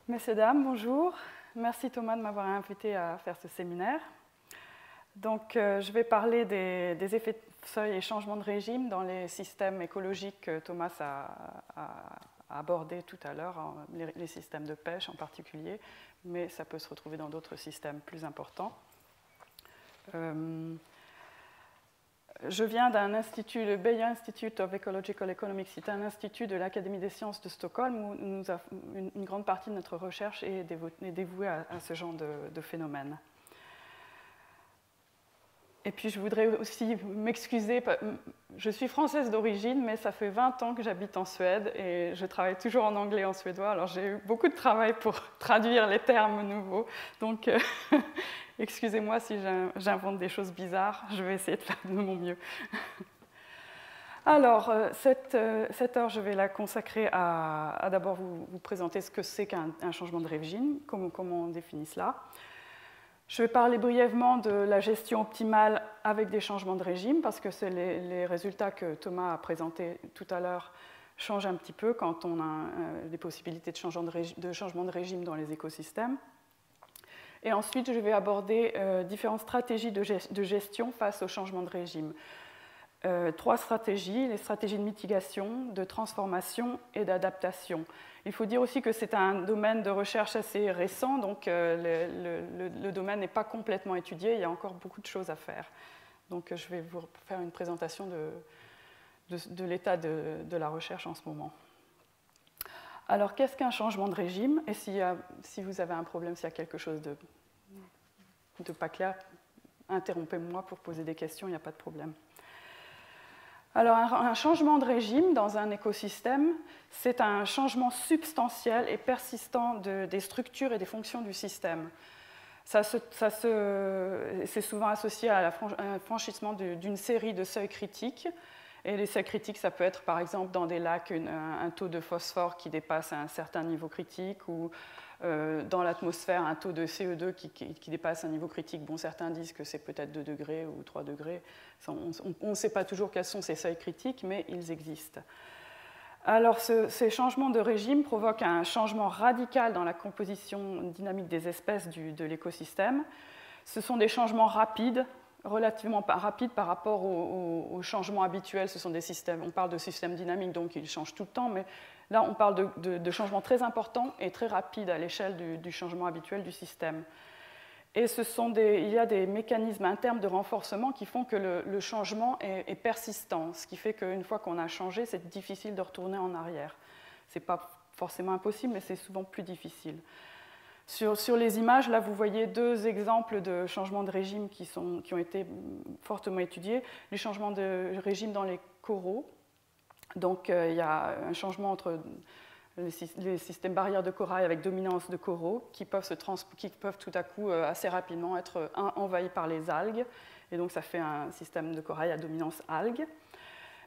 Messieurs, dames, bonjour. Merci Thomas de m'avoir invité à faire ce séminaire. Donc, je vais parler des effets de seuil et changements de régime dans les systèmes écologiques que Thomas a abordé tout à l'heure, les systèmes de pêche en particulier, mais ça peut se retrouver dans d'autres systèmes plus importants. Je viens d'un institut, le Beijer Institute of Ecological Economics. C'est un institut de l'Académie des sciences de Stockholm où une grande partie de notre recherche est dévouée à ce genre de phénomène. Et puis je voudrais aussi m'excuser, je suis française d'origine, mais ça fait 20 ans que j'habite en Suède et je travaille toujours en anglais et en suédois, alors j'ai eu beaucoup de travail pour traduire les termes nouveaux. Donc excusez-moi si j'invente des choses bizarres, je vais essayer de faire de mon mieux. Alors, cette heure, je vais la consacrer à d'abord vous présenter ce que c'est qu'un changement de régime, comment on définit cela. Je vais parler brièvement de la gestion optimale avec des changements de régime, parce que c'est les résultats que Thomas a présentés tout à l'heure changent un petit peu quand on a des possibilités de changement de régime dans les écosystèmes. Et ensuite, je vais aborder différentes stratégies de gestion face au changement de régime. 3 stratégies, les stratégies de mitigation, de transformation et d'adaptation. Il faut dire aussi que c'est un domaine de recherche assez récent, donc le domaine n'est pas complètement étudié, il y a encore beaucoup de choses à faire. Donc je vais vous faire une présentation de l'état de la recherche en ce moment. Alors qu'est-ce qu'un changement de régime? Et si vous avez un problème, s'il y a quelque chose de pas clair, interrompez-moi pour poser des questions, il n'y a pas de problème. Alors, un changement de régime dans un écosystème, c'est un changement substantiel et persistant des structures et des fonctions du système. C'est souvent associé à un franchissement d'une série de seuils critiques. Et les seuils critiques, ça peut être par exemple dans des lacs un taux de phosphore qui dépasse un certain niveau critique, ou dans l'atmosphère un taux de CO2 qui dépasse un niveau critique. Bon, certains disent que c'est peut-être 2 degrés ou 3 degrés. On ne sait pas toujours quels sont ces seuils critiques, mais ils existent. Alors, ces changements de régime provoquent un changement radical dans la composition dynamique des espèces de l'écosystème. Ce sont des changements rapides, relativement rapides par rapport aux changements habituels. Ce sont des systèmes, on parle de systèmes dynamiques, donc ils changent tout le temps, mais là on parle de changements très importants et très rapides à l'échelle du changement habituel du système. Et il y a des mécanismes internes de renforcement qui font que le changement est persistant, ce qui fait qu'une fois qu'on a changé, c'est difficile de retourner en arrière. Ce n'est pas forcément impossible, mais c'est souvent plus difficile. Sur les images, là, vous voyez 2 exemples de changements de régime qui ont été fortement étudiés. Les changements de régime dans les coraux. Donc, il y a un changement entre les systèmes barrières de corail avec dominance de coraux qui peuvent tout à coup assez rapidement être envahis par les algues. Et donc, ça fait un système de corail à dominance algue.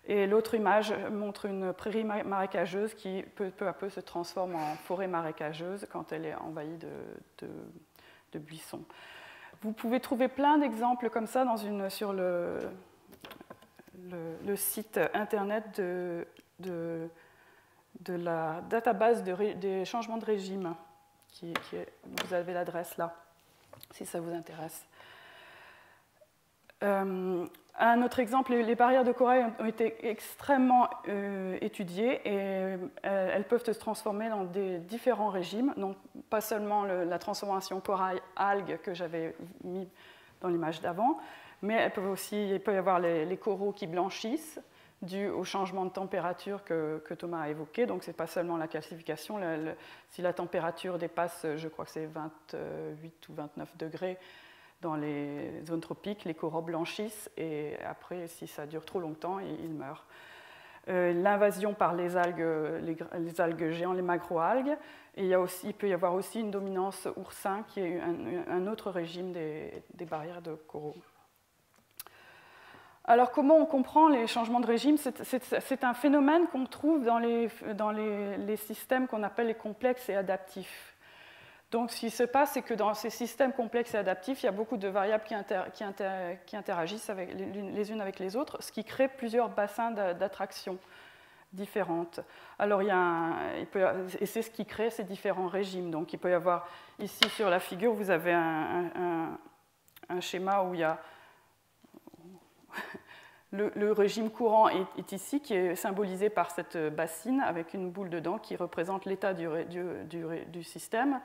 Et l'autre image montre une prairie marécageuse qui peu à peu se transforme en forêt marécageuse quand elle est envahie de buissons. Vous pouvez trouver plein d'exemples comme ça sur le site internet de la database des changements de régime. Vous avez l'adresse là, si ça vous intéresse. Un autre exemple, les barrières de corail ont été extrêmement étudiées et elles peuvent se transformer dans des différents régimes, donc pas seulement la transformation corail-algue que j'avais mis dans l'image d'avant, mais il peut y avoir les coraux qui blanchissent dû au changement de température que Thomas a évoqué. Donc ce n'est pas seulement la calcification, si la température dépasse, je crois que c'est 28 ou 29 degrés, dans les zones tropiques, les coraux blanchissent et après, si ça dure trop longtemps, ils meurent. L'invasion par les algues géantes, les macroalgues, et il peut y avoir aussi une dominance oursin qui est un autre régime des barrières de coraux. Alors, comment on comprend les changements de régime? C'est un phénomène qu'on trouve dans les systèmes qu'on appelle les complexes et adaptifs. Donc, ce qui se passe, c'est que dans ces systèmes complexes et adaptifs, il y a beaucoup de variables qui interagissent les unes avec les autres, ce qui crée plusieurs bassins d'attraction. différentes. Alors, et c'est ce qui crée ces différents régimes. Donc, il peut y avoir, ici sur la figure, vous avez un schéma où il y a le régime courant est ici, qui est symbolisé par cette bassine avec une boule dedans qui représente l'état du système.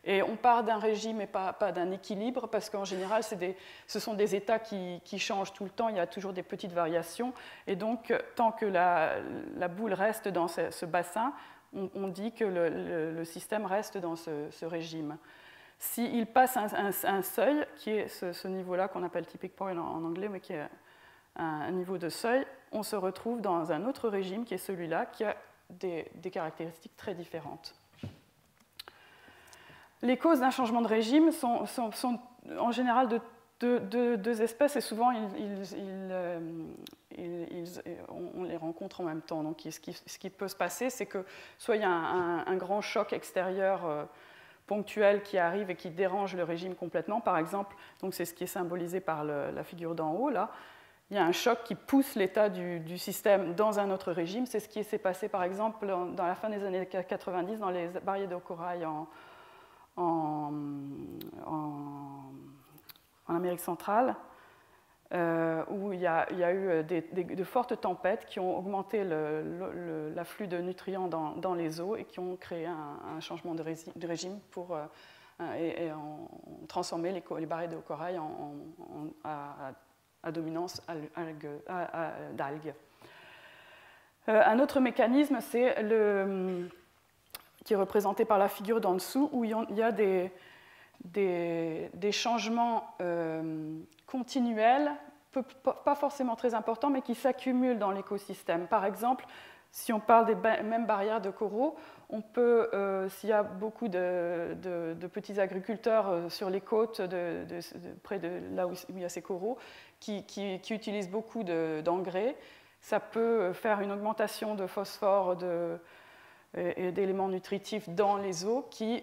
Et on part d'un régime et pas d'un équilibre, parce qu'en général, ce sont des états qui changent tout le temps, il y a toujours des petites variations. Et donc, tant que la boule reste dans ce bassin, on dit que le système reste dans ce régime. S'il passe un seuil, qui est ce niveau-là qu'on appelle tipping point en anglais, mais qui est un niveau de seuil, on se retrouve dans un autre régime, qui est celui-là, qui a des caractéristiques très différentes. Les causes d'un changement de régime sont en général de deux espèces, et souvent on les rencontre en même temps. Donc, ce qui peut se passer, c'est que soit il y a un grand choc extérieur ponctuel qui arrive et qui dérange le régime complètement. Par exemple, c'est ce qui est symbolisé par la figure d'en haut, là. Il y a un choc qui pousse l'état du système dans un autre régime. C'est ce qui s'est passé, par exemple, dans la fin des années 90 dans les barrières de corail en Amérique centrale, où il y a eu de fortes tempêtes qui ont augmenté l'afflux de nutriments dans les eaux et qui ont créé un changement de régime et ont transformé les barrières de corail à dominance d'algues. Un autre mécanisme, c'est qui est représenté par la figure d'en dessous, où il y a des changements continuels, pas forcément très importants, mais qui s'accumulent dans l'écosystème. Par exemple, si on parle des mêmes barrières de coraux, on peut, s'il y a beaucoup de petits agriculteurs sur les côtes, près de là où il y a ces coraux, qui utilisent beaucoup d'engrais, ça peut faire une augmentation de phosphore et d'éléments nutritifs dans les eaux qui,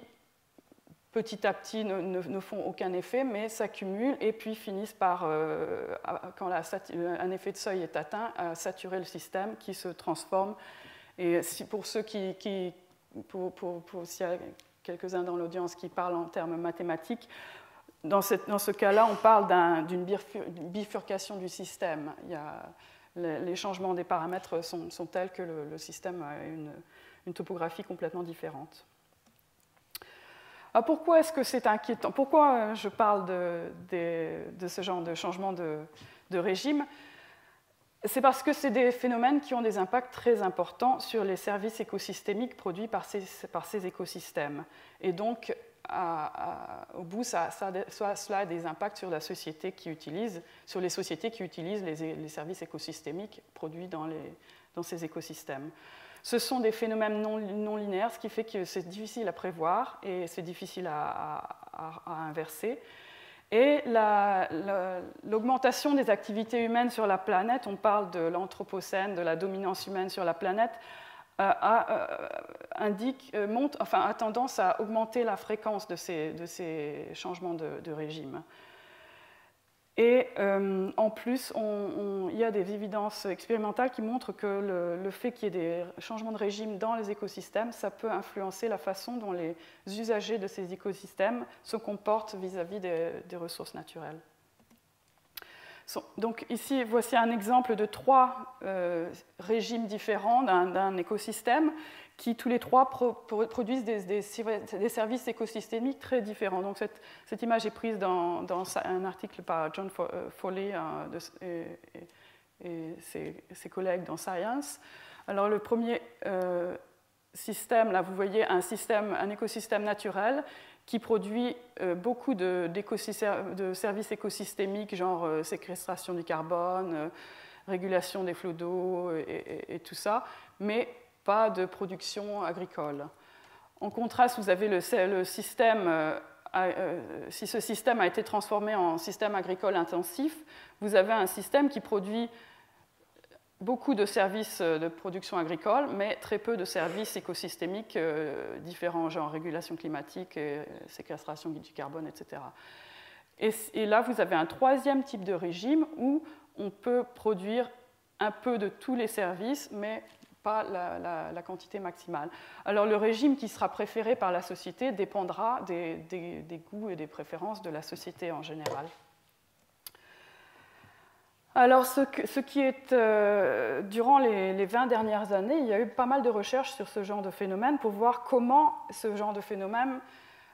petit à petit, ne font aucun effet, mais s'accumulent et puis finissent par, quand un effet de seuil est atteint, à saturer le système qui se transforme. Et pour ceux s'il y a quelques-uns dans l'audience qui parlent en termes mathématiques, dans ce cas-là, on parle d'une bifurcation du système. Les changements des paramètres sont tels que le système a une topographie complètement différente. Alors pourquoi est-ce que c'est inquiétant? Pourquoi je parle de ce genre de changement de régime? C'est parce que c'est des phénomènes qui ont des impacts très importants sur les services écosystémiques produits par ces écosystèmes. Et donc, au bout, cela a des impacts sur la société sur les sociétés qui utilisent les services écosystémiques produits dans ces écosystèmes. Ce sont des phénomènes non linéaires, ce qui fait que c'est difficile à prévoir et c'est difficile à inverser. Et l'augmentation des activités humaines sur la planète, on parle de l'anthropocène, de la dominance humaine sur la planète, a tendance à augmenter la fréquence de ces changements de régime. Et en plus, il y a des évidences expérimentales qui montrent que le fait qu'il y ait des changements de régime dans les écosystèmes, ça peut influencer la façon dont les usagers de ces écosystèmes se comportent vis-à-vis des ressources naturelles. Donc ici, voici un exemple de 3 régimes différents d'un écosystème qui, tous les 3, produisent des services écosystémiques très différents. Donc cette image est prise dans un article par John Foley et ses collègues dans Science. Alors le premier système, là vous voyez un écosystème naturel qui produit beaucoup de services écosystémiques, genre séquestration du carbone, régulation des flots d'eau et tout ça, mais pas de production agricole. En contraste, vous avez le système, si ce système a été transformé en système agricole intensif, vous avez un système qui produit beaucoup de services de production agricole, mais très peu de services écosystémiques différents, genre régulation climatique, séquestration du carbone, etc. Et là, vous avez un 3e type de régime où on peut produire un peu de tous les services, mais pas la quantité maximale. Alors le régime qui sera préféré par la société dépendra des goûts et des préférences de la société en général. Alors ce qui est, durant les 20 dernières années, il y a eu pas mal de recherches sur ce genre de phénomène pour voir comment ce genre de phénomène,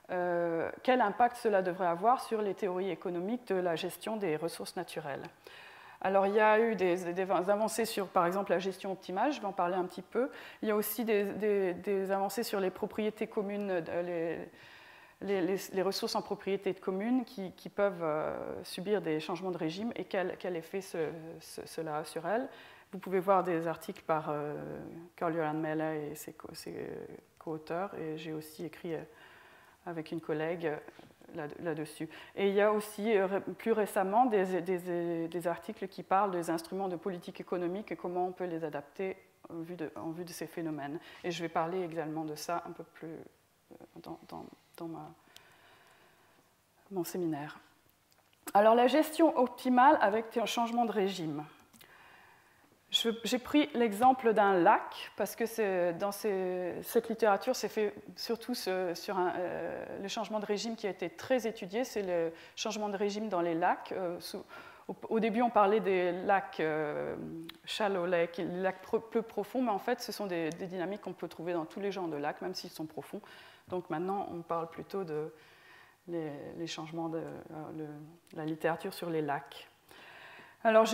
quel impact cela devrait avoir sur les théories économiques de la gestion des ressources naturelles. Alors, il y a eu des avancées sur, par exemple, la gestion optimale, je vais en parler un petit peu. Il y a aussi des avancées sur les propriétés communes, les ressources en propriété commune qui peuvent subir des changements de régime et quel effet cela a sur elles. Vous pouvez voir des articles par Carl-Johan Mehle et ses co-auteurs, et j'ai aussi écrit avec une collègue là-dessus. Et il y a aussi plus récemment des articles qui parlent des instruments de politique économique et comment on peut les adapter en vue de ces phénomènes. Et je vais parler également de ça un peu plus dans mon séminaire. Alors la gestion optimale avec un changement de régime. J'ai pris l'exemple d'un lac, parce que dans cette littérature, c'est fait surtout sur le changement de régime qui a été très étudié, c'est le changement de régime dans les lacs. Au début, on parlait des lacs shallow lake, les lacs peu profonds, mais en fait, ce sont des dynamiques qu'on peut trouver dans tous les genres de lacs, même s'ils sont profonds. Donc maintenant, on parle plutôt de les changements de la littérature sur les lacs. Alors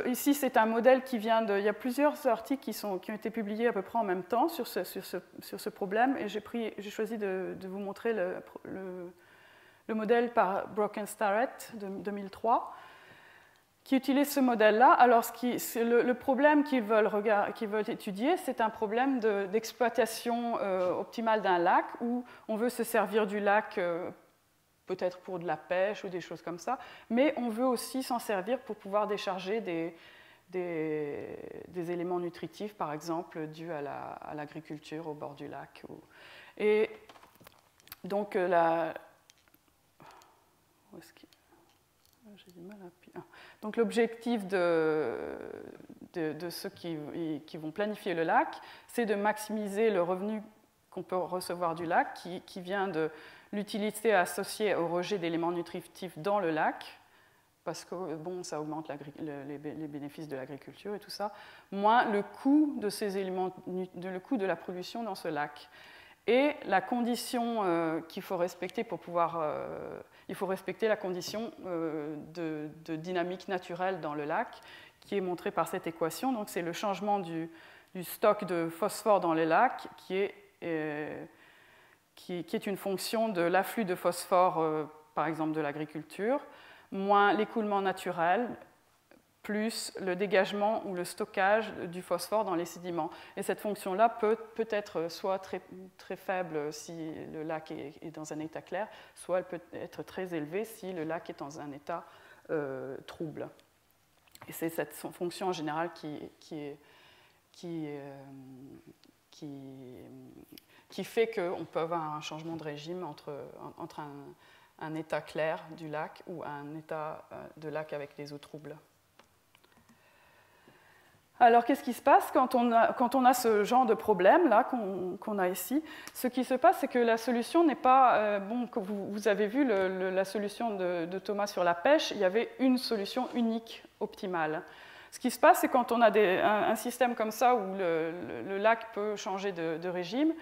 ici, c'est un modèle qui vient de... Il y a plusieurs articles qui ont été publiés à peu près en même temps sur ce problème, et j'ai choisi de vous montrer le modèle par Brock and Starrett de 2003, qui utilise ce modèle-là. Alors le problème qu'ils veulent étudier, c'est un problème d'exploitation optimale d'un lac, où on veut se servir du lac peut-être pour de la pêche ou des choses comme ça, mais on veut aussi s'en servir pour pouvoir décharger des éléments nutritifs, par exemple, dus à l'agriculture au bord du lac. Et donc, j'ai du mal à... Donc, l'objectif de ceux qui vont planifier le lac, c'est de maximiser le revenu qu'on peut recevoir du lac, qui vient de l'utilité associée au rejet d'éléments nutritifs dans le lac, parce que bon, ça augmente les bénéfices de l'agriculture et tout ça, moins le coût de ces éléments, le coût de la pollution dans ce lac. Et la condition qu'il faut respecter pour pouvoir... il faut respecter la condition de dynamique naturelle dans le lac, qui est montrée par cette équation. Donc c'est le changement du stock de phosphore dans les lacs, qui est une fonction de l'afflux de phosphore, par exemple de l'agriculture, moins l'écoulement naturel, plus le dégagement ou le stockage du phosphore dans les sédiments. Et cette fonction-là peut être soit très, très faible si le lac est dans un état clair, soit elle peut être très élevée si le lac est dans un état trouble. Et c'est cette fonction en général qui fait qu'on peut avoir un changement de régime entre un état clair du lac ou un état de lac avec des eaux troubles. Alors, qu'est-ce qui se passe quand on a ce genre de problème-là qu'on a ici? Ce qui se passe, c'est que la solution n'est pas... que vous avez vu la solution de Thomas sur la pêche, il y avait une solution unique, optimale. Ce qui se passe, c'est quand on a un système comme ça où le lac peut changer de régime,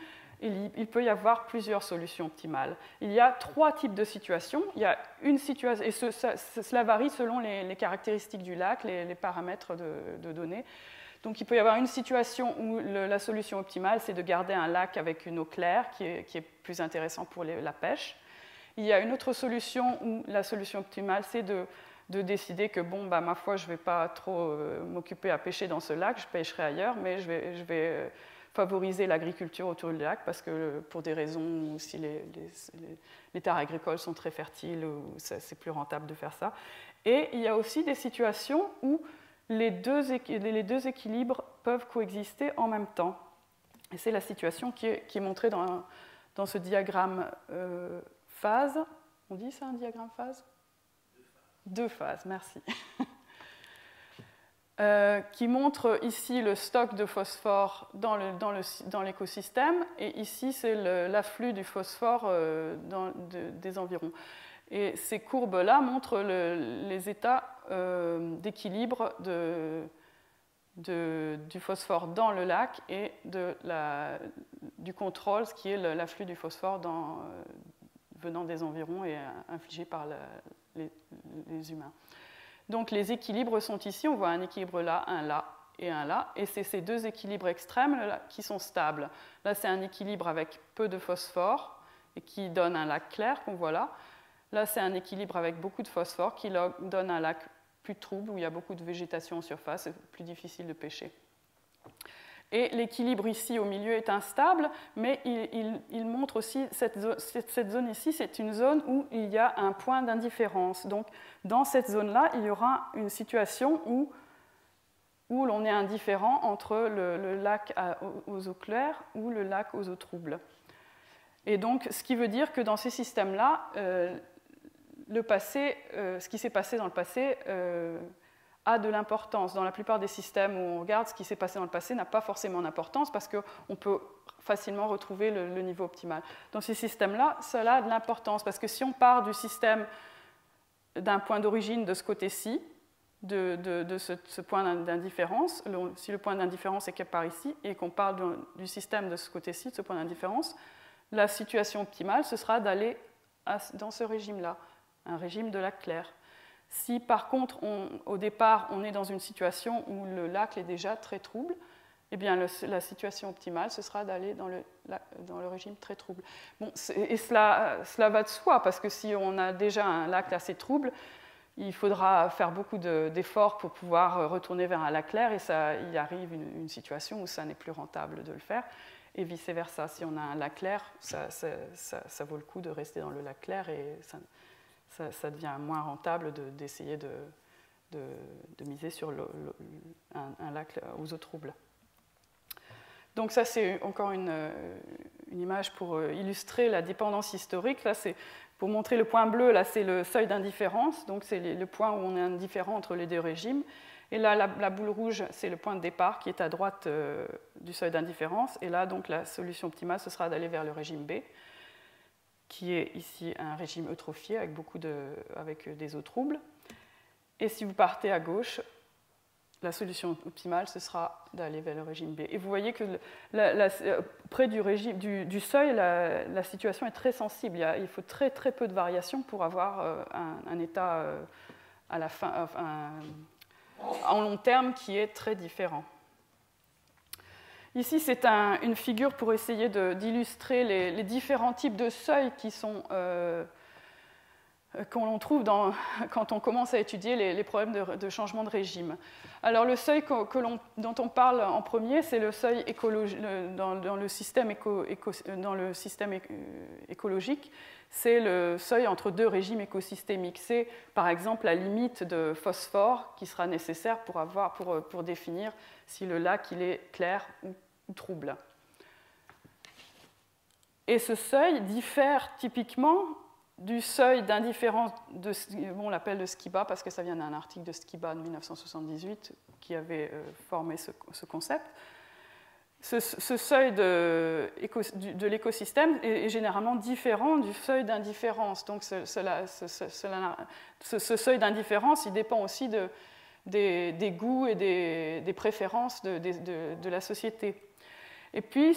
il peut y avoir plusieurs solutions optimales. Il y a 3 types de situations. Il y a une situation, et cela varie selon les caractéristiques du lac, les paramètres de données. Donc il peut y avoir une situation où la solution optimale, c'est de garder un lac avec une eau claire, qui est plus intéressant pour la pêche. Il y a une autre solution où la solution optimale, c'est de décider que, bon, bah, ma foi, je ne vais pas trop m'occuper à pêcher dans ce lac, je pêcherai ailleurs, mais je vais favoriser l'agriculture autour du lac parce que pour des raisons où si les terres agricoles sont très fertiles, c'est plus rentable de faire ça. Et il y a aussi des situations où les deux équilibres peuvent coexister en même temps. Et c'est la situation qui est montrée dans ce diagramme phase. On dit ça, un diagramme phase ? 2 phases, merci. qui montre ici le stock de phosphore dans l'écosystème, et ici c'est l'afflux du phosphore des environs. Et ces courbes-là montrent les états d'équilibre du phosphore dans le lac et du contrôle, ce qui est l'afflux du phosphore venant des environs et infligé par les humains. Donc les équilibres sont ici, on voit un équilibre là, et c'est ces deux équilibres extrêmes là, qui sont stables. Là c'est un équilibre avec peu de phosphore et qui donne un lac clair qu'on voit là. Là c'est un équilibre avec beaucoup de phosphore qui donne un lac plus trouble où il y a beaucoup de végétation en surface, c'est plus difficile de pêcher. Et l'équilibre ici au milieu est instable, mais il montre aussi cette zone ici, c'est une zone où il y a un point d'indifférence. Donc dans cette zone-là, il y aura une situation où l'on est indifférent entre le lac aux eaux claires ou le lac aux eaux troubles. Et donc ce qui veut dire que dans ces systèmes-là, ce qui s'est passé dans le passé a de l'importance. Dans la plupart des systèmes où on regarde ce qui s'est passé dans le passé n'a pas forcément d'importance parce qu'on peut facilement retrouver le niveau optimal. Dans ces systèmes-là, cela a de l'importance parce que si on part du système d'un point d'origine de ce côté-ci, de ce point d'indifférence, si le point d'indifférence est quelque part ici et qu'on parle du système de ce côté-ci, de ce point d'indifférence, la situation optimale, ce sera d'aller dans ce régime-là, un régime de lac clair. Si par contre, au départ, on est dans une situation où le lac est déjà très trouble, eh bien, la situation optimale, ce sera d'aller dans le régime très trouble. Bon, et cela va de soi, parce que si on a déjà un lac assez trouble, il faudra faire beaucoup d'efforts pour pouvoir retourner vers un lac clair, et il arrive une situation où ça n'est plus rentable de le faire, et vice-versa. Si on a un lac clair, ça vaut le coup de rester dans le lac clair, et ça devient moins rentable d'essayer de miser sur un lac aux eaux troubles. Donc ça, c'est encore une image pour illustrer la dépendance historique. Là, c'est pour montrer le point bleu, là, c'est le seuil d'indifférence. Donc c'est le point où on est indifférent entre les deux régimes. Et là, la boule rouge, c'est le point de départ qui est à droite du seuil d'indifférence. Et là, donc, la solution optimale, ce sera d'aller vers le régime B, qui est ici un régime eutrophié avec des eaux troubles. Et si vous partez à gauche, la solution optimale, ce sera d'aller vers le régime B. Et vous voyez que près du seuil, la situation est très sensible. Il faut très, très peu de variations pour avoir un état à la fin, en long terme qui est très différent. Ici, c'est une figure pour essayer d'illustrer les différents types de seuils qu'on trouve quand on commence à étudier les problèmes de changement de régime. Alors, le seuil dont on parle en premier, c'est le seuil dans le système écologique. C'est le seuil entre deux régimes écosystémiques. C'est, par exemple, la limite de phosphore qui sera nécessaire pour définir si le lac il est clair ou trouble. Et ce seuil diffère typiquement du seuil d'indifférence, on l'appelle le Skiba parce que ça vient d'un article de Skiba de 1978 qui avait formé ce concept. Ce seuil de l'écosystème est généralement différent du seuil d'indifférence. Donc ce seuil d'indifférence, il dépend aussi des goûts et des préférences de la société. Et puis,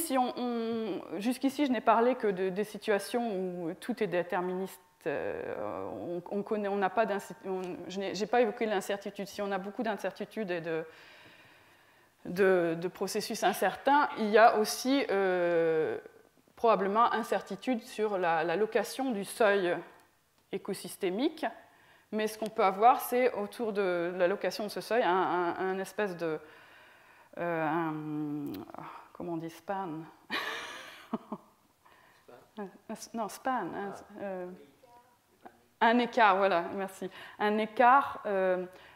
jusqu'ici, je n'ai parlé que des situations où tout est déterministe. Je n'ai pas évoqué l'incertitude. Si on a beaucoup d'incertitudes et de processus incertains, il y a aussi probablement incertitude sur la location du seuil écosystémique. Mais ce qu'on peut avoir, c'est autour de la location de ce seuil un espèce de... comment on dit span? Non, span. Un écart, voilà, merci. Un écart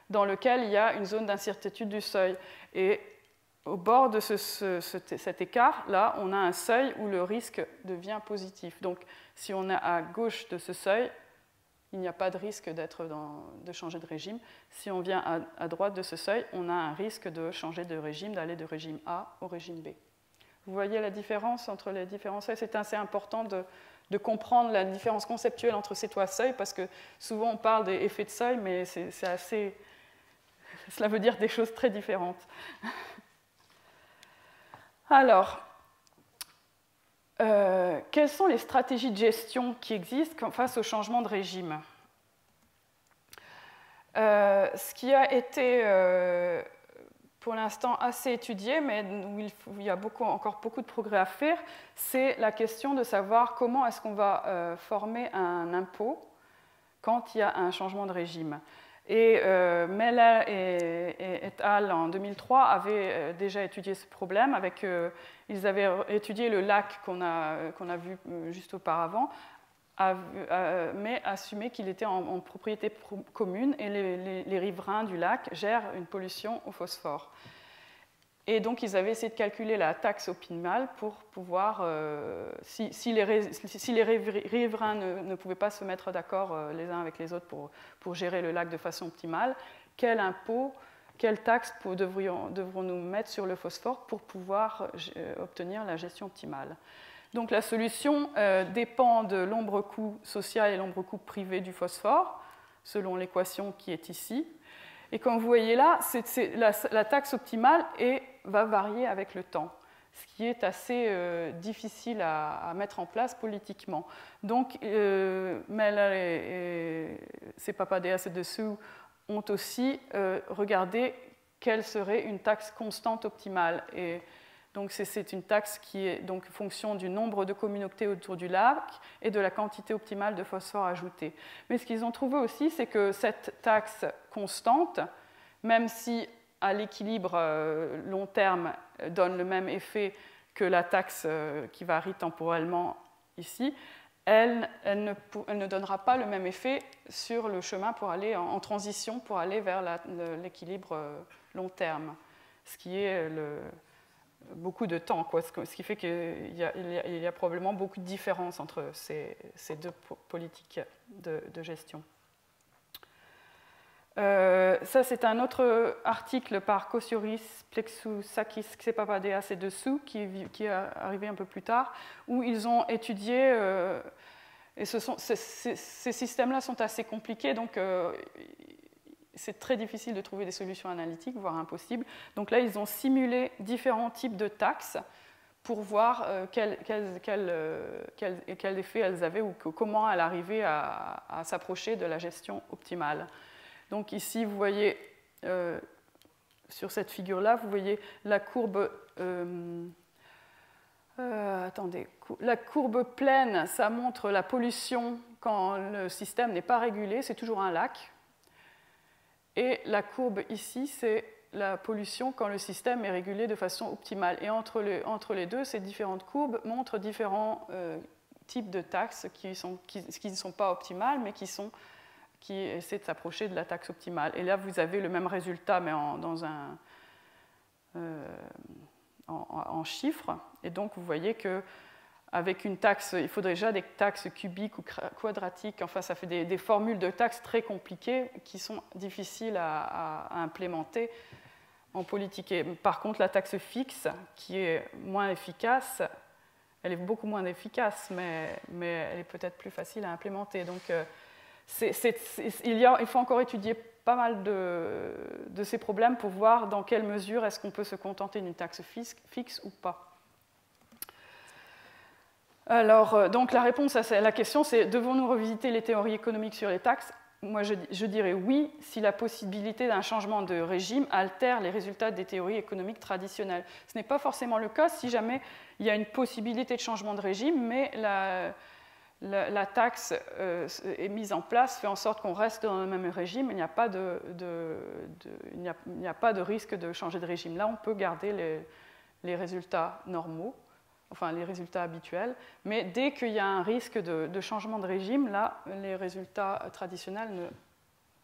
dans lequel il y a une zone d'incertitude du seuil. Et au bord de cet écart-là, on a un seuil où le risque devient positif. Donc, si on est à gauche de ce seuil, il n'y a pas de risque de changer de régime. Si on vient à droite de ce seuil, on a un risque de changer de régime, d'aller de régime A au régime B. Vous voyez la différence entre les différents seuils? C'est assez important de comprendre la différence conceptuelle entre ces trois seuils, parce que souvent on parle des effets de seuil, mais c'est assez... Cela veut dire des choses très différentes. Alors, quelles sont les stratégies de gestion qui existent face au changement de régime? Ce qui a été pour l'instant assez étudié, mais où il y a encore beaucoup de progrès à faire, c'est la question de savoir comment est-ce qu'on va former un impôt quand il y a un changement de régime. Et Meller et al. En 2003 avaient déjà étudié ce problème. Ils avaient étudié le lac qu'on a vu juste auparavant, mais assumé qu'il était en propriété commune et les riverains du lac gèrent une pollution au phosphore. Et donc ils avaient essayé de calculer la taxe optimale pour pouvoir, si les riverains ne pouvaient pas se mettre d'accord les uns avec les autres pour gérer le lac de façon optimale, quel impôt, quelle taxe devrons-nous mettre sur le phosphore pour pouvoir obtenir la gestion optimale. Donc la solution dépend de l'ombre-coût social et l'ombre-coût privé du phosphore, selon l'équation qui est ici. Et comme vous voyez là, la taxe optimale va varier avec le temps, ce qui est assez difficile à mettre en place politiquement. Donc Meller et ses Papadéas et dessous ont aussi regardé quelle serait une taxe constante optimale. Et donc c'est une taxe qui est donc fonction du nombre de communautés autour du lac et de la quantité optimale de phosphore ajoutée. Mais ce qu'ils ont trouvé aussi, c'est que cette taxe constante, même si à l'équilibre long terme donne le même effet que la taxe qui varie temporellement ici, elle ne donnera pas le même effet sur le chemin pour aller en transition pour aller vers l'équilibre long terme, ce qui est beaucoup de temps, quoi. Ce qui fait qu'il y a probablement beaucoup de différences entre ces deux politiques de gestion. Ça, c'est un autre article par Kosioris, Plexou, Sakis, Xepapadeas et dessous, qui est arrivé un peu plus tard, où ils ont étudié, et ces systèmes-là sont assez compliqués, donc c'est très difficile de trouver des solutions analytiques, voire impossible. Donc là, ils ont simulé différents types de taxes pour voir quel effet elles avaient ou comment elles arrivaient à s'approcher de la gestion optimale. Donc ici, vous voyez, sur cette figure-là, vous voyez la courbe... la courbe pleine, ça montre la pollution quand le système n'est pas régulé, c'est toujours un lac. Et la courbe ici, c'est la pollution quand le système est régulé de façon optimale. Et entre les deux, ces différentes courbes montrent différents types de taxes qui ne sont pas optimales, mais qui essaient de s'approcher de la taxe optimale. Et là, vous avez le même résultat, mais en chiffres. Et donc, vous voyez qu'avec une taxe, il faudrait déjà des taxes cubiques ou quadratiques. Enfin, ça fait des formules de taxes très compliquées qui sont difficiles à implémenter en politique. Et par contre, la taxe fixe, qui est moins efficace, elle est beaucoup moins efficace, mais elle est peut-être plus facile à implémenter. Donc, il faut encore étudier pas mal de ces problèmes pour voir dans quelle mesure est-ce qu'on peut se contenter d'une taxe fixe ou pas. Alors, donc la réponse à la question, c'est devons-nous revisiter les théories économiques sur les taxes? Moi, je dirais oui, si la possibilité d'un changement de régime altère les résultats des théories économiques traditionnelles. Ce n'est pas forcément le cas si jamais il y a une possibilité de changement de régime, mais la taxe est mise en place, fait en sorte qu'on reste dans le même régime, il n'y a pas de risque de changer de régime. Là, on peut garder les résultats normaux, enfin les résultats habituels, mais dès qu'il y a un risque de changement de régime, là, les résultats traditionnels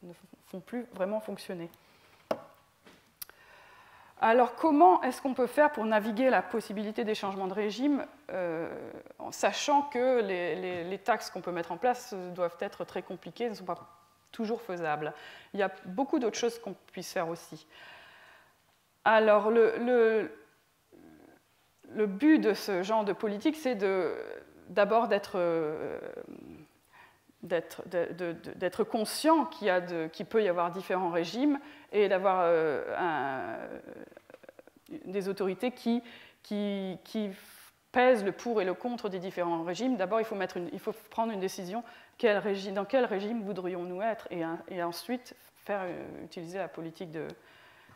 ne font plus vraiment fonctionner. Alors, comment est-ce qu'on peut faire pour naviguer la possibilité des changements de régime, en sachant que les taxes qu'on peut mettre en place doivent être très compliquées, ne sont pas toujours faisables. Il y a beaucoup d'autres choses qu'on puisse faire aussi. Alors, le but de ce genre de politique, c'est d'abord d'être conscient qu'il peut y avoir différents régimes et d'avoir des autorités qui pèsent le pour et le contre des différents régimes. D'abord, il faut prendre une décision dans quel régime voudrions-nous être et ensuite utiliser la politique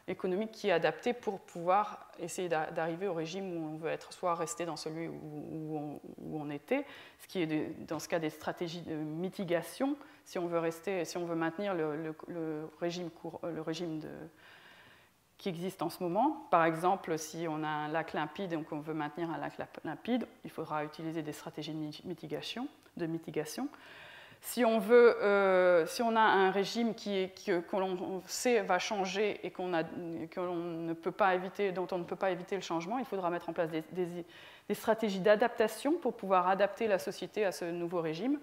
économique qui est adaptée pour pouvoir essayer d'arriver au régime où on veut être, soit rester dans celui où on était, ce qui est dans ce cas des stratégies de mitigation, si on veut maintenir le régime qui existe en ce moment. Par exemple, si on a un lac limpide et qu'on veut maintenir un lac limpide, il faudra utiliser des stratégies de mitigation. Si on a un régime que l'on sait va changer et dont on ne peut pas éviter le changement, il faudra mettre en place des stratégies d'adaptation pour pouvoir adapter la société à ce nouveau régime.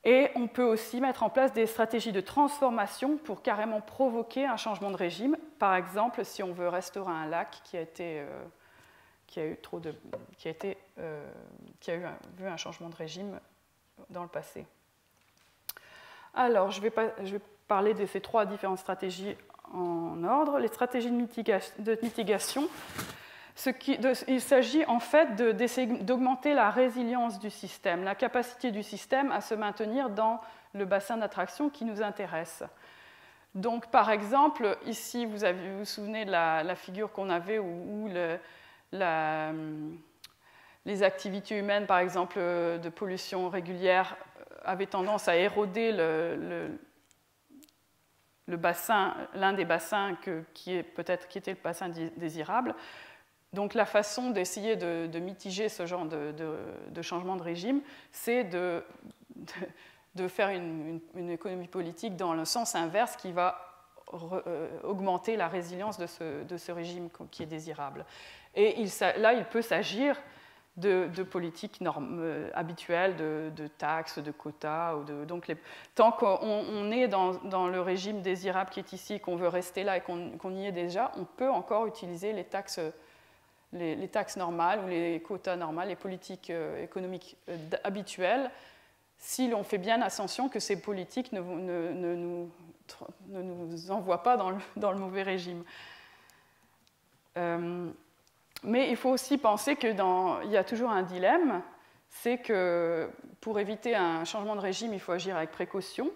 Et on peut aussi mettre en place des stratégies de transformation pour carrément provoquer un changement de régime. Par exemple, si on veut restaurer un lac qui a vu un changement de régime dans le passé. Alors, je vais parler de ces trois différentes stratégies en ordre. Les stratégies de mitigation, il s'agit en fait d'essayer d'augmenter la résilience du système, la capacité du système à se maintenir dans le bassin d'attraction qui nous intéresse. Donc, par exemple, ici, vous vous souvenez de la figure qu'on avait où les activités humaines, par exemple, de pollution régulière, avaient tendance à éroder le bassin, l'un des bassins qui était le bassin désirable. Donc la façon d'essayer de mitiger ce genre de changement de régime, c'est de faire une économie politique dans le sens inverse qui va augmenter la résilience de ce régime qui est désirable. Et là, il peut s'agir de politiques habituelles, de taxes, de quotas. Donc tant qu'on est dans le régime désirable qui est ici, qu'on veut rester là et qu'on y est déjà, on peut encore utiliser les taxes normales ou les quotas normaux, les politiques économiques habituelles, si l'on fait bien attention que ces politiques ne nous envoient pas dans le mauvais régime. Mais il faut aussi penser qu'il y a toujours un dilemme, c'est que pour éviter un changement de régime, il faut agir avec précaution.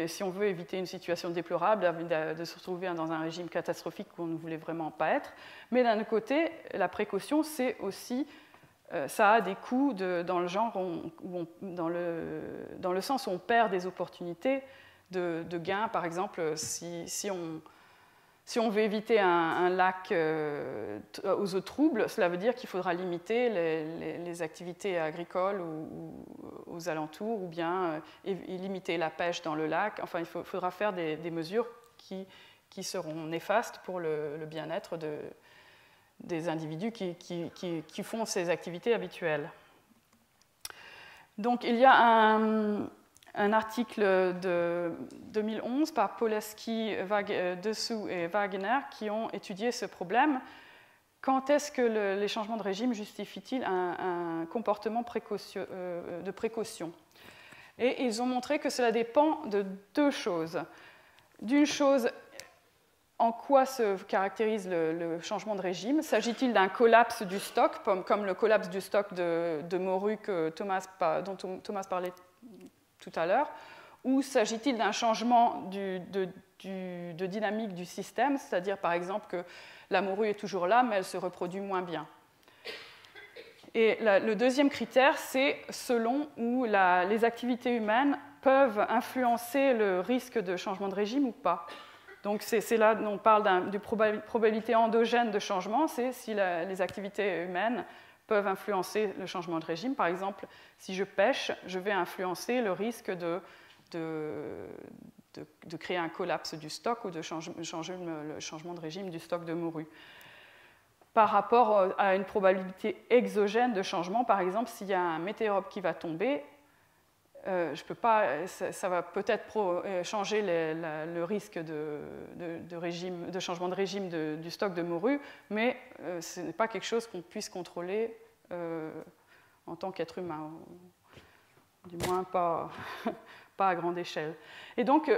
Si on veut éviter une situation déplorable, de se retrouver dans un régime catastrophique où on ne voulait vraiment pas être. Mais d'un autre côté, la précaution, c'est aussi, ça a des coûts dans le genre, dans le sens où on perd des opportunités de gains. Par exemple, si on veut éviter un lac aux eaux troubles, cela veut dire qu'il faudra limiter les activités agricoles ou aux alentours, ou bien limiter la pêche dans le lac. Enfin, il faudra faire des mesures qui seront néfastes pour le bien-être des individus qui font ces activités habituelles. Donc, il y a un article de 2011 par Poleski, Dessous et Wagner qui ont étudié ce problème. Quand est-ce que les changements de régime justifient-ils un comportement de précaution? Et ils ont montré que cela dépend de deux choses. D'une chose, en quoi se caractérise le changement de régime? S'agit-il d'un collapse du stock, comme le collapse du stock de morue dont Thomas parlait tout à l'heure, ou s'agit-il d'un changement de dynamique du système, c'est-à-dire par exemple que la morue est toujours là, mais elle se reproduit moins bien. Et le deuxième critère, c'est selon où les activités humaines peuvent influencer le risque de changement de régime ou pas. Donc c'est là qu'on parle de probabilité endogène de changement, c'est si les activités humaines peuvent influencer le changement de régime. Par exemple, si je pêche, je vais influencer le risque de créer un collapse du stock ou de changer le changement de régime du stock de morue. Par rapport à une probabilité exogène de changement, par exemple, s'il y a un météore qui va tomber, je peux pas, ça va peut-être changer le risque de changement de régime du stock de morue, mais ce n'est pas quelque chose qu'on puisse contrôler en tant qu'être humain, du moins pas à grande échelle. Et donc,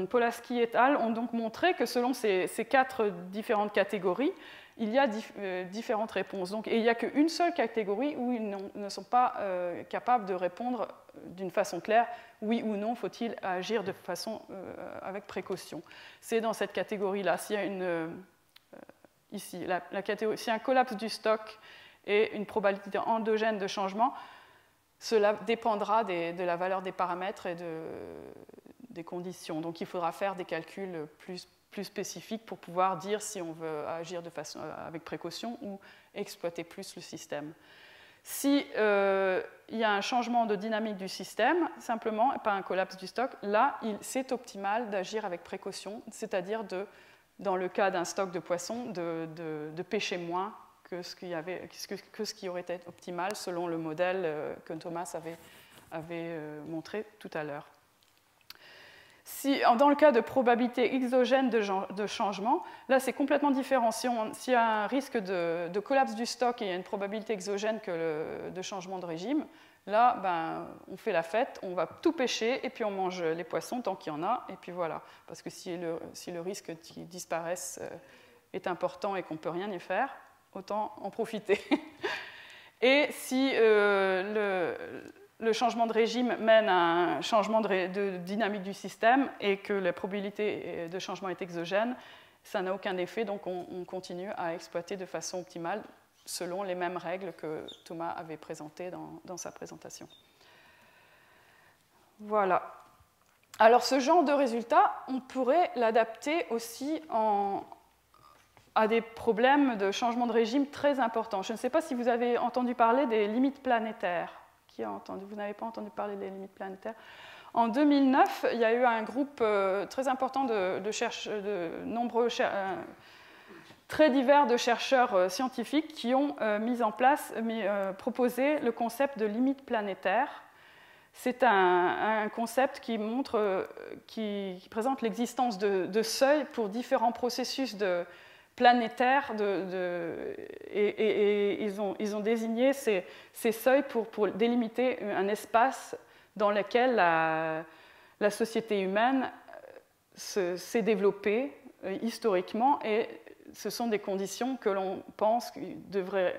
Polaski et al. Ont donc montré que selon ces 4 différentes catégories, il y a différentes réponses. Donc, et il n'y a qu'une seule catégorie où ils ne sont pas capables de répondre d'une façon claire, oui ou non, faut-il agir de façon avec précaution. C'est dans cette catégorie-là. S'il y a ici, la catégorie, s'il y a un collapse du stock et une probabilité endogène de changement, cela dépendra de la valeur des paramètres et des conditions. Donc il faudra faire des calculs plus spécifiques pour pouvoir dire si on veut agir avec précaution ou exploiter plus le système. Si il y a un changement de dynamique du système, simplement, et pas un collapse du stock, là, c'est optimal d'agir avec précaution, c'est-à-dire, dans le cas d'un stock de poissons, de pêcher moins que ce qui aurait été optimal selon le modèle que Thomas avait montré tout à l'heure. Dans le cas de probabilité exogène de changement, là c'est complètement différent. S'il y a un risque de collapse du stock et il y a une probabilité exogène de changement de régime, là on fait la fête, on va tout pêcher et puis on mange les poissons tant qu'il y en a, et puis voilà. Parce que si le risque qu'ils disparaissent est important et qu'on ne peut rien y faire, autant en profiter. Et si le changement de régime mène à un changement de dynamique du système et que la probabilité de changement est exogène, ça n'a aucun effet, donc on continue à exploiter de façon optimale selon les mêmes règles que Thomas avait présentées dans sa présentation. Voilà. Alors ce genre de résultat, on pourrait l'adapter aussi à des problèmes de changement de régime très importants. Je ne sais pas si vous avez entendu parler des limites planétaires. Vous n'avez pas entendu parler des limites planétaires. En 2009, il y a eu un groupe très important de nombreux très divers de chercheurs scientifiques qui ont proposé le concept de limite planétaire. C'est un concept qui présente l'existence de seuils pour différents processus planétaires et ils ont désigné ces seuils pour délimiter un espace dans lequel la société humaine s'est développée historiquement, et ce sont des conditions que l'on pense devraient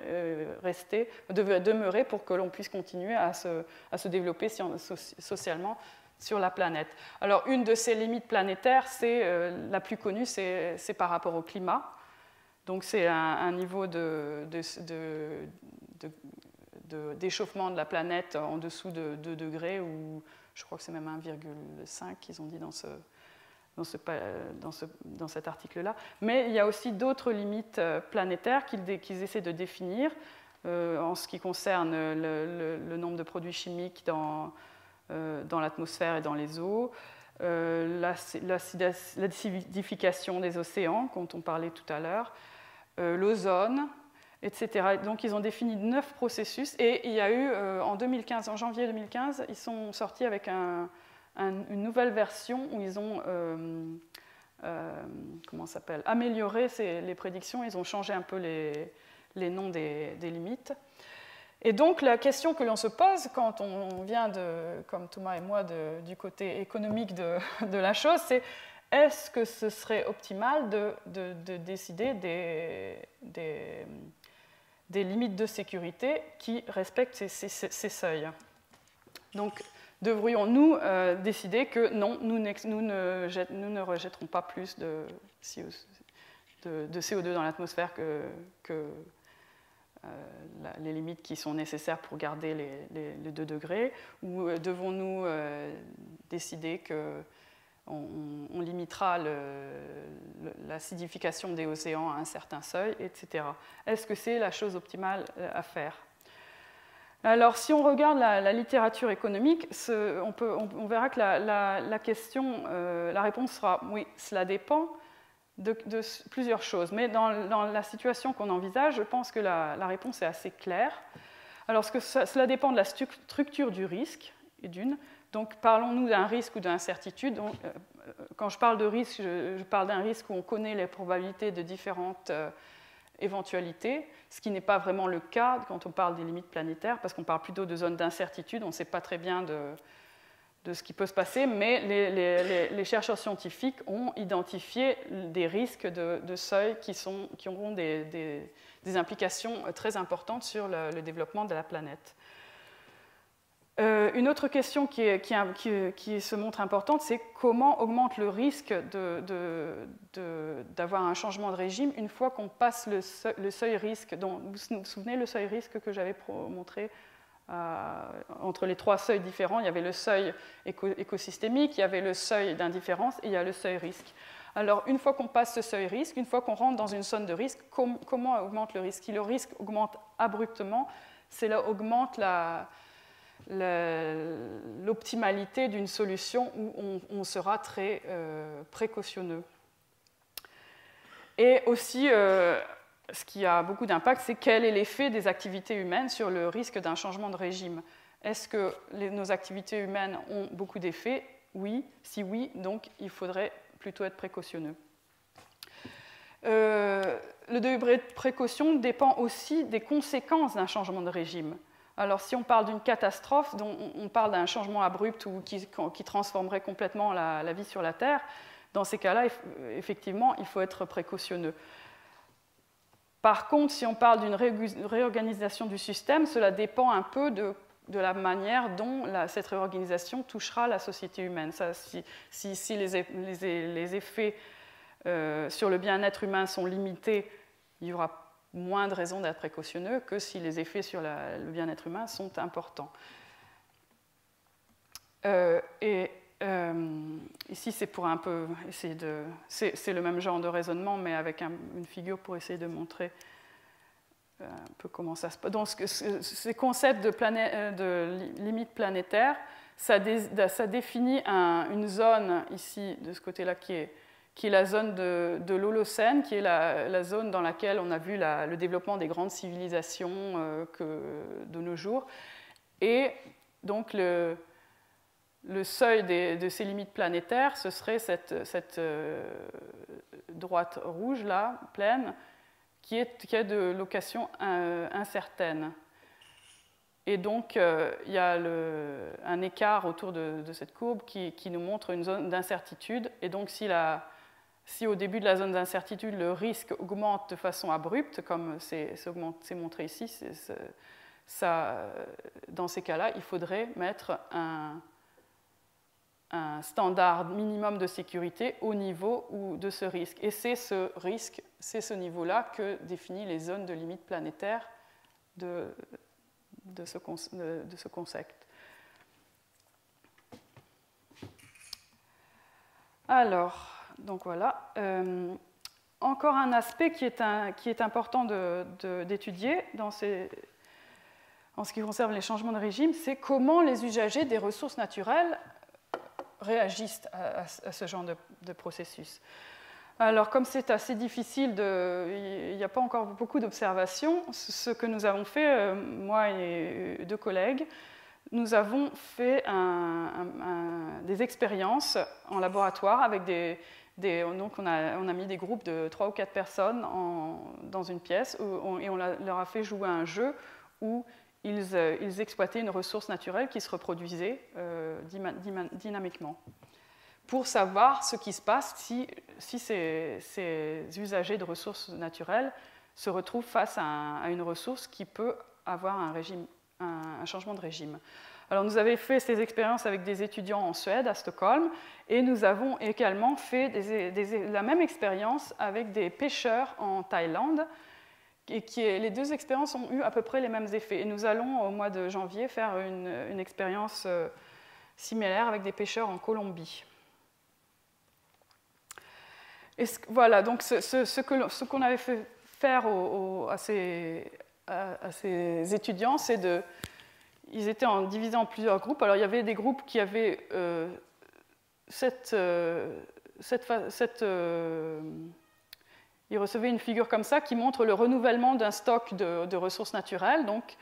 demeurer pour que l'on puisse continuer à se développer socialement sur la planète. Alors une de ces limites planétaires, la plus connue, c'est par rapport au climat. Donc c'est un niveau d'échauffement de la planète en dessous de 2 degrés, ou je crois que c'est même 1,5 qu'ils ont dit dans cet article-là. Mais il y a aussi d'autres limites planétaires qu'ils essaient de définir en ce qui concerne le nombre de produits chimiques dans l'atmosphère et dans les eaux, l'acidification des océans, dont on parlait tout à l'heure, l'ozone, etc. Donc ils ont défini 9 processus, et il y a eu en janvier 2015, ils sont sortis avec une nouvelle version où ils ont amélioré les prédictions, ils ont changé un peu les noms des limites. Et donc la question que l'on se pose quand on vient, comme Thomas et moi, du côté économique de la chose, c'est: est-ce que ce serait optimal de décider des limites de sécurité qui respectent ces seuils? Donc, devrions-nous décider que non, nous ne rejetterons pas plus de CO2 dans l'atmosphère que les limites qui sont nécessaires pour garder les 2 degrés, ou devons-nous décider qu'on limitera l'acidification des océans à un certain seuil, etc. Est-ce que c'est la chose optimale à faire? Alors, si on regarde la littérature économique, on verra que la question, la réponse sera oui, cela dépend de plusieurs choses. Mais dans la situation qu'on envisage, je pense que la réponse est assez claire. Alors, cela dépend de la structure du risque, et d'une. Donc, parlons-nous d'un risque ou d'incertitude. Quand je parle de risque, je parle d'un risque où on connaît les probabilités de différentes éventualités, ce qui n'est pas vraiment le cas quand on parle des limites planétaires, parce qu'on parle plutôt de zones d'incertitude, on ne sait pas très bien de ce qui peut se passer, mais les chercheurs scientifiques ont identifié des risques de seuil qui auront des implications très importantes sur le développement de la planète. Une autre question qui se montre importante, c'est comment augmente le risque d'avoir un changement de régime une fois qu'on passe le seuil risque. Vous vous souvenez le seuil risque que j'avais montré entre les 3 seuils différents? Il y avait le seuil écosystémique, il y avait le seuil d'indifférence et il y a le seuil risque. Alors, une fois qu'on passe ce seuil risque, une fois qu'on rentre dans une zone de risque, comment augmente le risque? Si le risque augmente abruptement, cela augmente l'optimalité d'une solution où on sera très précautionneux. Et aussi, ce qui a beaucoup d'impact, c'est quel est l'effet des activités humaines sur le risque d'un changement de régime. Est-ce que nos activités humaines ont beaucoup d'effets? Oui. Si oui, donc il faudrait plutôt être précautionneux. Le degré de précaution dépend aussi des conséquences d'un changement de régime. Alors, si on parle d'une catastrophe, on parle d'un changement abrupt ou qui transformerait complètement la vie sur la Terre, dans ces cas-là, effectivement, il faut être précautionneux. Par contre, si on parle d'une réorganisation du système, cela dépend un peu de la manière dont cette réorganisation touchera la société humaine. Si les effets sur le bien-être humain sont limités, il y aura moins de raisons d'être précautionneux que si les effets sur le bien-être humain sont importants. Ici, c'est pour un peu essayer de... C'est le même genre de raisonnement, mais avec une figure pour essayer de montrer un peu comment ça se passe. Donc, ces concepts de limite planétaire, ça définit une zone ici, de ce côté-là, qui est la zone de l'Holocène, qui est la zone dans laquelle on a vu le développement des grandes civilisations de nos jours. Et donc, le seuil de ces limites planétaires, ce serait cette droite rouge, là, pleine, qui est de location incertaine. Et donc, il y a un écart autour de cette courbe qui nous montre une zone d'incertitude. Et donc, si au début de la zone d'incertitude, le risque augmente de façon abrupte, comme c'est montré ici, dans ces cas-là, il faudrait mettre un standard minimum de sécurité au niveau de ce risque. Et c'est ce niveau-là que définit les zones de limite planétaire de ce concept. Alors, donc voilà. Encore un aspect qui est important d'étudier en ce qui concerne les changements de régime, c'est comment les usagers des ressources naturelles réagissent à ce genre de processus. Alors, comme c'est assez difficile, il n'y a pas encore beaucoup d'observations, ce que nous avons fait, moi et 2 collègues, nous avons fait des expériences en laboratoire avec donc on a mis des groupes de 3 ou 4 personnes dans une pièce et on leur a fait jouer un jeu où ils exploitaient une ressource naturelle qui se reproduisait dynamiquement, pour savoir ce qui se passe si ces usagers de ressources naturelles se retrouvent face à une ressource qui peut avoir un changement de régime. Alors, nous avons fait ces expériences avec des étudiants en Suède, à Stockholm, et nous avons également fait la même expérience avec des pêcheurs en Thaïlande, et les 2 expériences ont eu à peu près les mêmes effets. Et nous allons, au mois de janvier, faire une expérience similaire avec des pêcheurs en Colombie. Et voilà, donc ce qu'on avait fait faire à ces étudiants, c'est ils étaient divisés en plusieurs groupes. Alors il y avait des groupes qui avaient ils recevaient une figure comme ça qui montre le renouvellement d'un stock de ressources naturelles. Donc,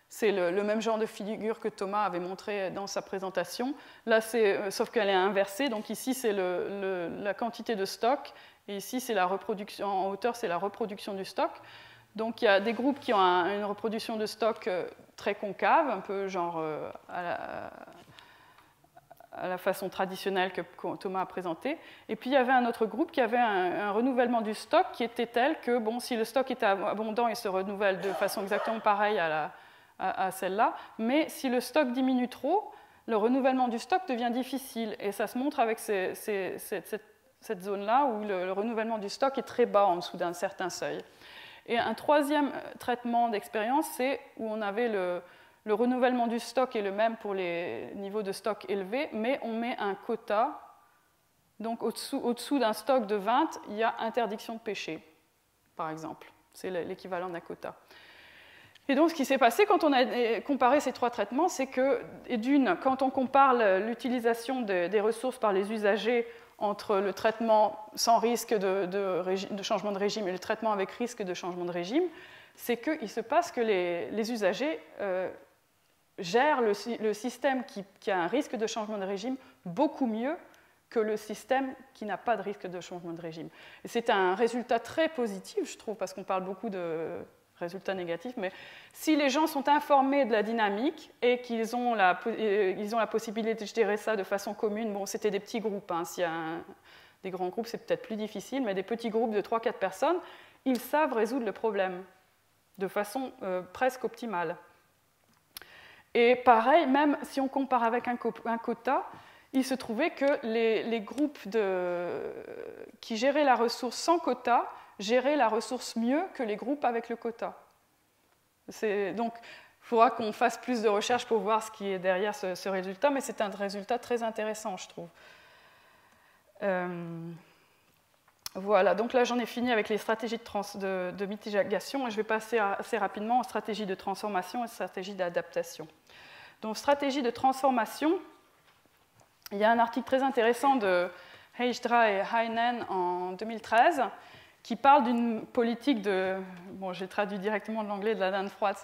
c'est le même genre de figure que Thomas avait montré dans sa présentation. Là, sauf qu'elle est inversée. Donc ici, c'est la quantité de stock. Et ici, c'est la reproduction. En hauteur, c'est la reproduction du stock. Donc, il y a des groupes qui ont une reproduction de stock très concave, un peu genre à la façon traditionnelle que Thomas a présentée. Et puis, il y avait un autre groupe qui avait un renouvellement du stock qui était tel que, bon, si le stock était abondant, il se renouvelle de façon exactement pareille à celle-là. Mais si le stock diminue trop, le renouvellement du stock devient difficile. Et ça se montre avec cette zone-là où le renouvellement du stock est très bas en dessous d'un certain seuil. Et un troisième traitement d'expérience, c'est où on avait le renouvellement du stock est le même pour les niveaux de stock élevés, mais on met un quota. Donc au-dessous d'un stock de 20, il y a interdiction de pêcher, par exemple. C'est l'équivalent d'un quota. Et donc ce qui s'est passé quand on a comparé ces trois traitements, c'est que, quand on compare l'utilisation des ressources par les usagers entre le traitement sans risque de changement de régime et le traitement avec risque de changement de régime, c'est qu'il se passe que les usagers gère le système qui a un risque de changement de régime beaucoup mieux que le système qui n'a pas de risque de changement de régime. Et c'est un résultat très positif, je trouve, parce qu'on parle beaucoup de résultats négatifs, mais si les gens sont informés de la dynamique et qu'ils ont la possibilité de gérer ça de façon commune, bon, c'était des petits groupes, hein, s'il y a des grands groupes, c'est peut-être plus difficile, mais des petits groupes de 3-4 personnes, ils savent résoudre le problème de façon presque optimale. Et pareil, même si on compare avec un quota, il se trouvait que les groupes qui géraient la ressource sans quota géraient la ressource mieux que les groupes avec le quota. Donc, il faudra qu'on fasse plus de recherches pour voir ce qui est derrière ce résultat, mais c'est un résultat très intéressant, je trouve. Voilà, donc là j'en ai fini avec les stratégies de mitigation et je vais passer assez rapidement aux stratégies de transformation et stratégies d'adaptation. Donc, stratégie de transformation, il y a un article très intéressant de Heijstra et Heinen en 2013 qui parle d'une politique de... Bon, j'ai traduit directement de l'anglais de la dinde froide,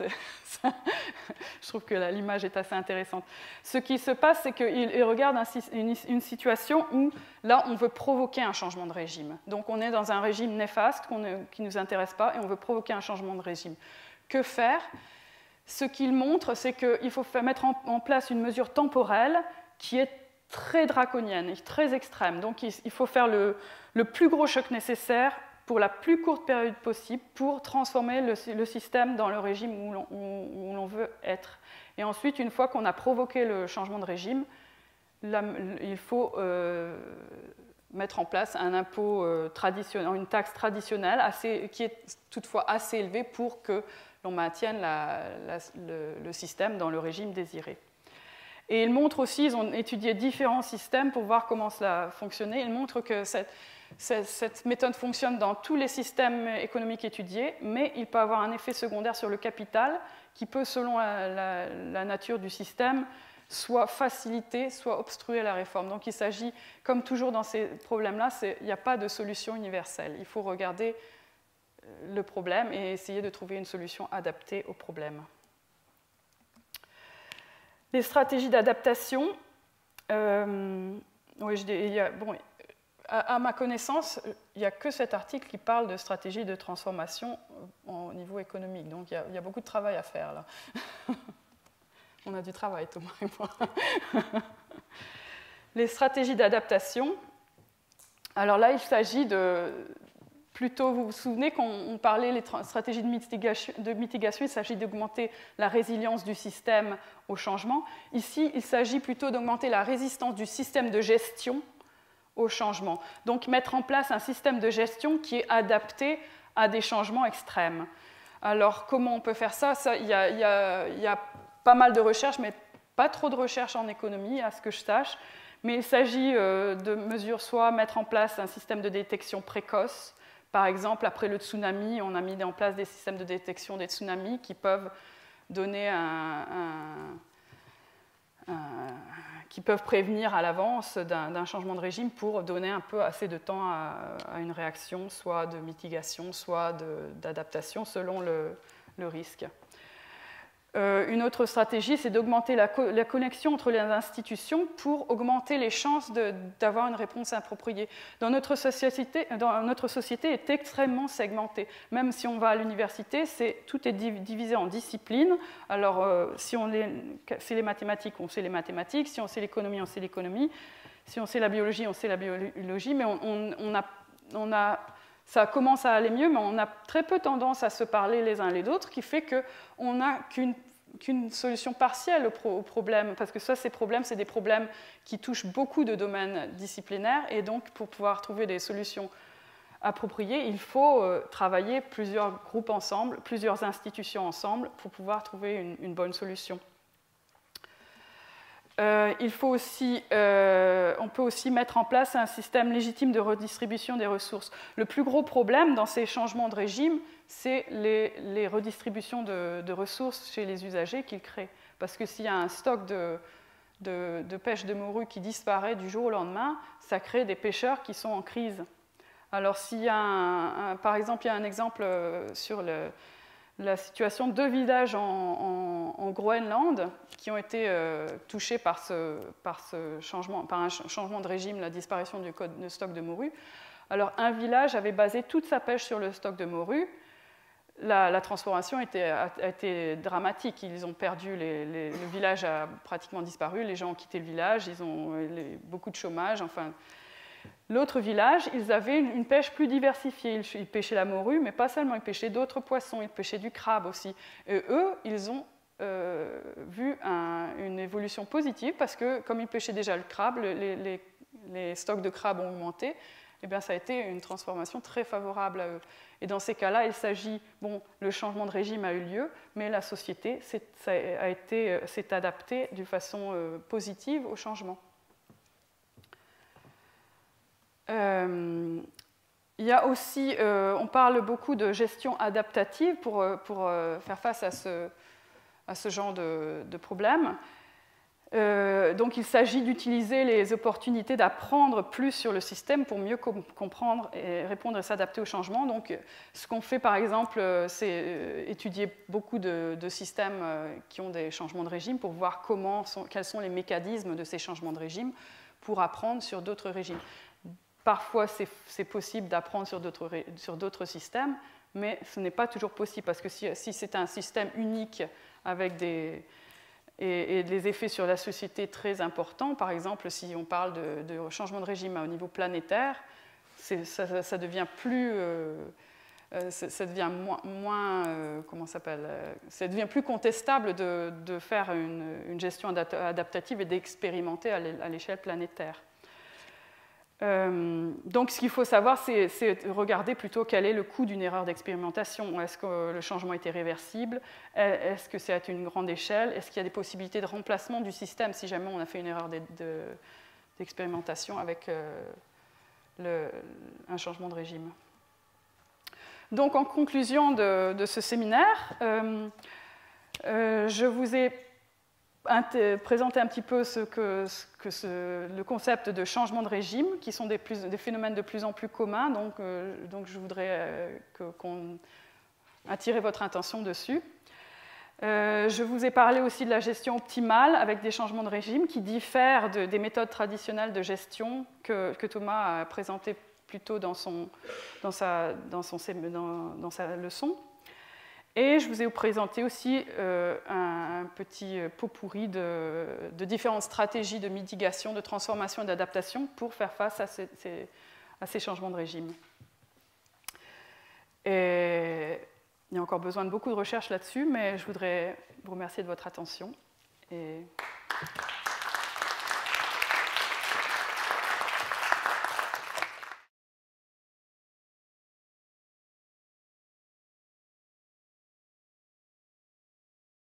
je trouve que l'image est assez intéressante. Ce qui se passe, c'est qu'il regarde une situation où, là, on veut provoquer un changement de régime. Donc, on est dans un régime néfaste qui ne nous intéresse pas et on veut provoquer un changement de régime. Que faire ? Ce qu'il montre, c'est qu'il faut mettre en place une mesure temporelle qui est très draconienne et très extrême. Donc, il faut faire le plus gros choc nécessaire pour la plus courte période possible pour transformer le système dans le régime où l'on veut être. Et ensuite, une fois qu'on a provoqué le changement de régime, il faut mettre en place un impôt traditionnel, une taxe traditionnelle qui est toutefois assez élevée pour que l'on maintienne le système dans le régime désiré. Et ils montrent aussi, ils ont étudié différents systèmes pour voir comment cela fonctionnait. Ils montrent que cette méthode fonctionne dans tous les systèmes économiques étudiés, mais il peut avoir un effet secondaire sur le capital qui peut, selon la nature du système, soit faciliter, soit obstruer la réforme. Donc il s'agit, comme toujours dans ces problèmes-là, il n'y a pas de solution universelle. Il faut regarder le problème et essayer de trouver une solution adaptée au problème. Les stratégies d'adaptation, à ma connaissance, il n'y a que cet article qui parle de stratégie de transformation au niveau économique. Donc il y a beaucoup de travail à faire là. On a du travail, Thomas et moi. Les stratégies d'adaptation. Alors là, il s'agit de... Plutôt, vous vous souvenez qu'on parlait des stratégies de mitigation, il s'agit d'augmenter la résilience du système au changement. Ici, il s'agit plutôt d'augmenter la résistance du système de gestion au changement. Donc, mettre en place un système de gestion qui est adapté à des changements extrêmes. Alors, comment on peut faire ça ? Il y a pas mal de recherches, mais pas trop de recherches en économie, à ce que je sache. Mais il s'agit de mesures, soit mettre en place un système de détection précoce. Par exemple, après le tsunami, on a mis en place des systèmes de détection des tsunamis qui peuvent donner qui peuvent prévenir à l'avance d'un changement de régime pour donner un peu assez de temps à une réaction, soit de mitigation, soit d'adaptation selon le risque. Une autre stratégie, c'est d'augmenter la connexion entre les institutions pour augmenter les chances d'avoir une réponse appropriée. Notre société est extrêmement segmentée. Même si on va à l'université, tout est divisé en disciplines. Alors, si on sait les mathématiques, on sait les mathématiques. Si on sait l'économie, on sait l'économie. Si on sait la biologie, on sait la biologie. Mais ça commence à aller mieux, mais on a très peu tendance à se parler les uns les autres, qui fait qu'on n'a qu'une solution partielle au problème, parce que ça, ces problèmes, c'est des problèmes qui touchent beaucoup de domaines disciplinaires, et donc pour pouvoir trouver des solutions appropriées, il faut travailler plusieurs groupes ensemble, plusieurs institutions ensemble, pour pouvoir trouver une bonne solution. On peut aussi mettre en place un système légitime de redistribution des ressources. Le plus gros problème dans ces changements de régime, c'est les redistributions de ressources chez les usagers qu'ils créent. Parce que s'il y a un stock de pêche de morue qui disparaît du jour au lendemain, ça crée des pêcheurs qui sont en crise. Alors s'il y a par exemple, il y a un exemple sur la situation de 2 villages en Groenland qui ont été touchés par un changement de régime, la disparition du stock de morue. Alors, un village avait basé toute sa pêche sur le stock de morue. La transformation a été dramatique. Ils ont perdu, le village a pratiquement disparu, les gens ont quitté le village, ils ont beaucoup de chômage, enfin... L'autre village, ils avaient une pêche plus diversifiée. Ils pêchaient la morue, mais pas seulement, ils pêchaient d'autres poissons, ils pêchaient du crabe aussi. Et eux, ils ont vu une évolution positive parce que, comme ils pêchaient déjà le crabe, les stocks de crabes ont augmenté. Et bien, ça a été une transformation très favorable à eux. Et dans ces cas-là, il s'agit, le changement de régime a eu lieu, mais la société s'est adaptée de façon positive au changement. Il y a aussi, on parle beaucoup de gestion adaptative pour faire face à ce genre de problème. Donc il s'agit d'utiliser les opportunités d'apprendre plus sur le système pour mieux comprendre et répondre et s'adapter au changement. Donc ce qu'on fait par exemple, c'est étudier beaucoup de systèmes qui ont des changements de régime pour voir quels sont les mécanismes de ces changements de régime pour apprendre sur d'autres régimes. Parfois, c'est possible d'apprendre sur d'autres systèmes, mais ce n'est pas toujours possible, parce que si c'est un système unique avec des effets sur la société très importants, par exemple, si on parle de changement de régime au niveau planétaire, ça devient plus... ça devient ça devient plus contestable de faire une gestion adaptative et d'expérimenter à l'échelle planétaire. Donc ce qu'il faut savoir, c'est regarder plutôt quel est le coût d'une erreur d'expérimentation. Est-ce que le changement était réversible? Est-ce que c'est à une grande échelle? Est-ce qu'il y a des possibilités de remplacement du système si jamais on a fait une erreur d'expérimentation avec un changement de régime? Donc en conclusion de ce séminaire, je vous ai présenter un petit peu le concept de changement de régime, qui sont des phénomènes de plus en plus communs, donc je voudrais attirer votre attention dessus. Je vous ai parlé aussi de la gestion optimale avec des changements de régime qui diffèrent des méthodes traditionnelles de gestion que Thomas a présentées plus tôt dans sa leçon. Et je vous ai présenté aussi un petit pot pourri de différentes stratégies de mitigation, de transformation et d'adaptation pour faire face à ces changements de régime. Et il y a encore besoin de beaucoup de recherches là-dessus, mais je voudrais vous remercier de votre attention. Et...